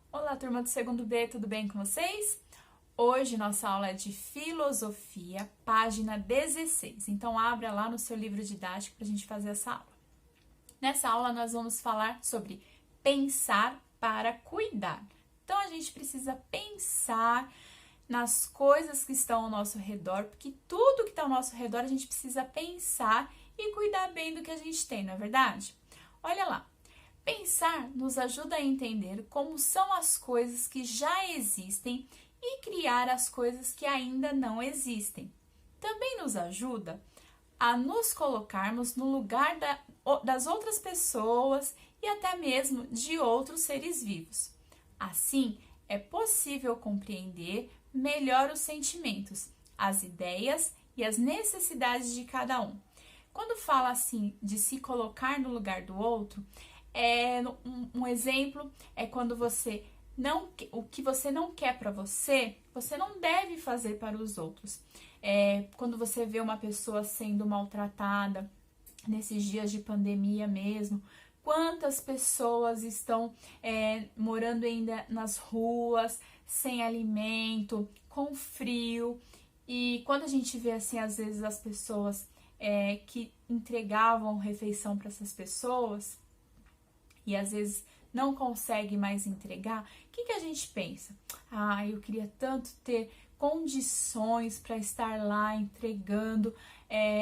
Olá, turma do segundo B, tudo bem com vocês? Hoje nossa aula é de filosofia, página 16. Então abra lá no seu livro didático para a gente fazer essa aula. Nessa aula nós vamos falar sobre pensar para cuidar. Então a gente precisa pensar nas coisas que estão ao nosso redor, porque tudo que está ao nosso redor a gente precisa pensar e cuidar bem do que a gente tem, não é verdade? Olha lá. Pensar nos ajuda a entender como são as coisas que já existem e criar as coisas que ainda não existem. Também nos ajuda a nos colocarmos no lugar das outras pessoas e até mesmo de outros seres vivos. Assim, é possível compreender melhor os sentimentos, as ideias e as necessidades de cada um. Quando fala assim de se colocar no lugar do outro, um exemplo é quando o que você não quer para você, você não deve fazer para os outros. Quando você vê uma pessoa sendo maltratada, nesses dias de pandemia mesmo, quantas pessoas estão morando ainda nas ruas, sem alimento, com frio. E quando a gente vê assim, às vezes as pessoas que entregavam refeição para essas pessoas, e às vezes não consegue mais entregar, o que a gente pensa? Eu queria tanto ter condições para estar lá entregando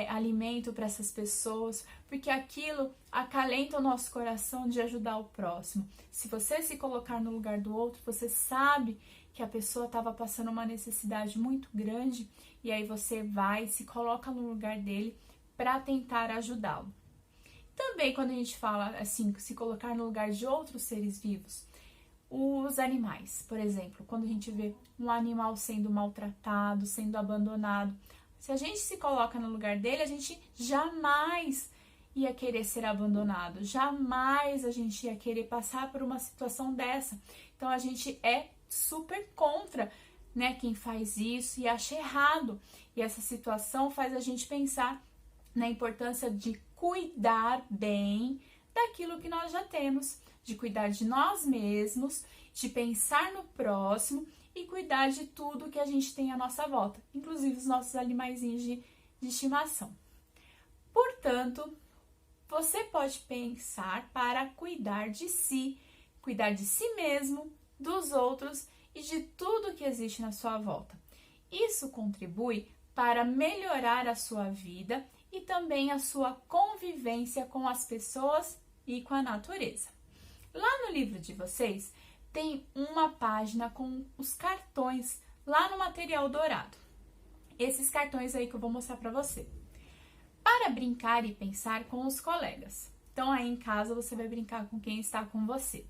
alimento para essas pessoas, porque aquilo acalenta o nosso coração de ajudar o próximo. Se você se colocar no lugar do outro, você sabe que a pessoa estava passando uma necessidade muito grande e aí você vai e se coloca no lugar dele para tentar ajudá-lo. Também quando a gente fala assim, se colocar no lugar de outros seres vivos, os animais, por exemplo, quando a gente vê um animal sendo maltratado, sendo abandonado, se a gente se coloca no lugar dele, a gente jamais ia querer ser abandonado, jamais a gente ia querer passar por uma situação dessa. Então a gente é super contra, né, quem faz isso e acha errado. E essa situação faz a gente pensar na importância de cuidar bem daquilo que nós já temos, de cuidar de nós mesmos, de pensar no próximo e cuidar de tudo que a gente tem à nossa volta, inclusive os nossos animaizinhos de estimação. Portanto, você pode pensar para cuidar de si mesmo, dos outros e de tudo que existe na sua volta. Isso contribui para melhorar a sua vida e também a sua convivência com as pessoas e com a natureza. Lá no livro de vocês tem uma página com os cartões lá no material dourado. Esses cartões aí que eu vou mostrar para você. Para brincar e pensar com os colegas. Então aí em casa você vai brincar com quem está com você.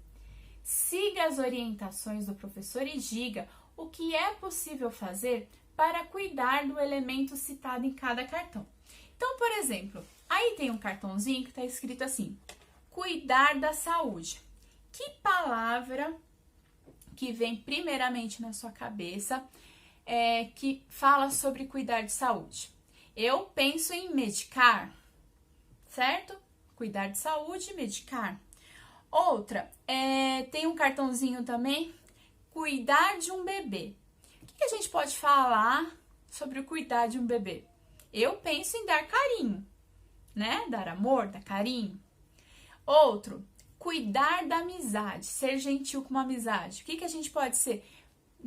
Siga as orientações do professor e diga o que é possível fazer para cuidar do elemento citado em cada cartão. Então, por exemplo, aí tem um cartãozinho que está escrito assim, cuidar da saúde. Que palavra que vem primeiramente na sua cabeça que fala sobre cuidar de saúde? Eu penso em medicar, certo? Cuidar de saúde, medicar. Outra, tem um cartãozinho também, cuidar de um bebê. O que a gente pode falar sobre o cuidar de um bebê? Eu penso em dar carinho, né? Dar amor, dar carinho. Outro, cuidar da amizade, ser gentil com uma amizade. O que a gente pode ser?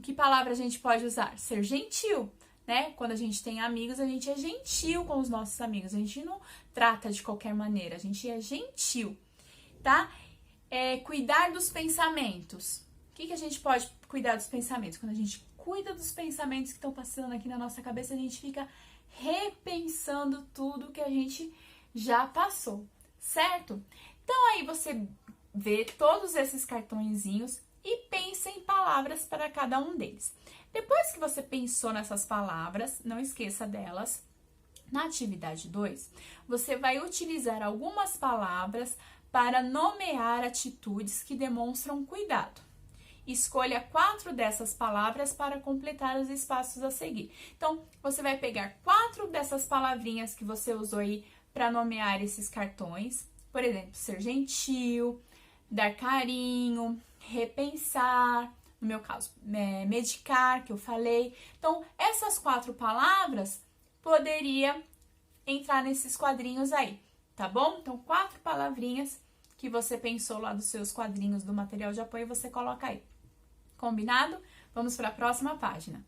Que palavra a gente pode usar? Ser gentil, né? Quando a gente tem amigos, a gente é gentil com os nossos amigos. A gente não trata de qualquer maneira, a gente é gentil, tá? Cuidar dos pensamentos. O que a gente pode cuidar dos pensamentos? Quando a gente cuida dos pensamentos que estão passando aqui na nossa cabeça, a gente fica repensando tudo que a gente já passou, certo? Então aí você vê todos esses cartõezinhos e pensa em palavras para cada um deles. Depois que você pensou nessas palavras, não esqueça delas. Na atividade 2, você vai utilizar algumas palavras para nomear atitudes que demonstram cuidado. Escolha 4 dessas palavras para completar os espaços a seguir. Então, você vai pegar 4 dessas palavrinhas que você usou aí para nomear esses cartões. Por exemplo, ser gentil, dar carinho, repensar, no meu caso, medicar, que eu falei. Então, essas 4 palavras poderia entrar nesses quadrinhos aí, tá bom? Então, 4 palavrinhas que você pensou lá dos seus quadrinhos do material de apoio, você coloca aí. Combinado? Vamos para a próxima página.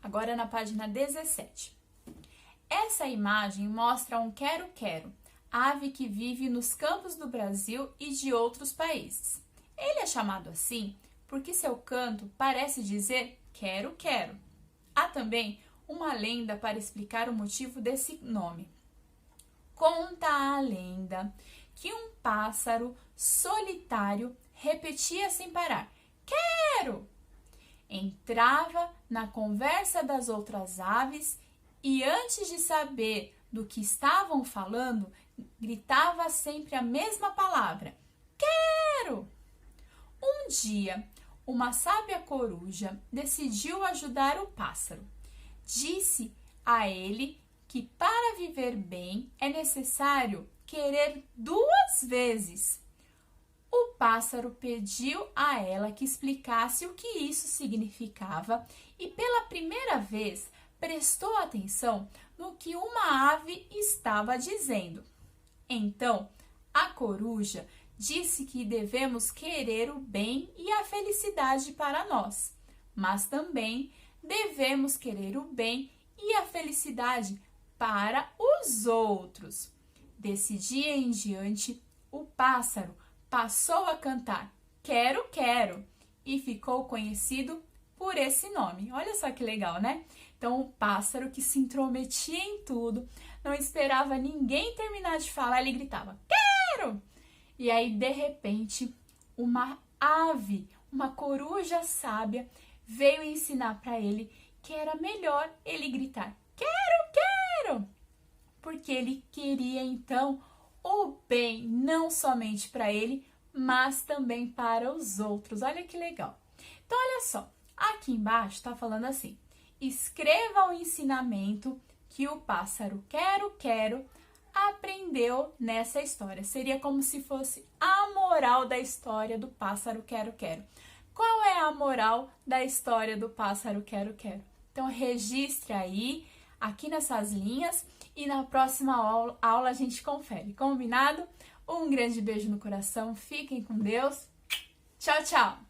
Agora na página 17. Essa imagem mostra um quero-quero, ave que vive nos campos do Brasil e de outros países. Ele é chamado assim porque seu canto parece dizer quero-quero. Há também uma lenda para explicar o motivo desse nome. Conta a lenda que um pássaro solitário repetia sem parar: quero! Entrava na conversa das outras aves e, antes de saber do que estavam falando, gritava sempre a mesma palavra: quero! Um dia, uma sábia coruja decidiu ajudar o pássaro. Disse a ele que para viver bem é necessário querer 2 vezes. O pássaro pediu a ela que explicasse o que isso significava e pela primeira vez prestou atenção no que uma ave estava dizendo. Então, a coruja disse que devemos querer o bem e a felicidade para nós, mas também devemos querer o bem e a felicidade para os outros. Desse dia em diante, o pássaro passou a cantar quero, quero e ficou conhecido por esse nome. Olha só que legal, né? Então, o pássaro que se intrometia em tudo, não esperava ninguém terminar de falar, ele gritava quero! E aí, de repente, uma ave, uma coruja sábia, veio ensinar para ele que era melhor ele gritar quero, quero! Porque ele queria, então, o bem, não somente para ele, mas também para os outros. Olha que legal. Então, olha só, aqui embaixo está falando assim: escreva o ensinamento que o pássaro quero, quero aprendeu nessa história. Seria como se fosse a moral da história do pássaro quero, quero. Qual é a moral da história do pássaro quero, quero? Então, registre aí, aqui nessas linhas, e na próxima aula a gente confere. Combinado? Um grande beijo no coração, fiquem com Deus. Tchau, tchau!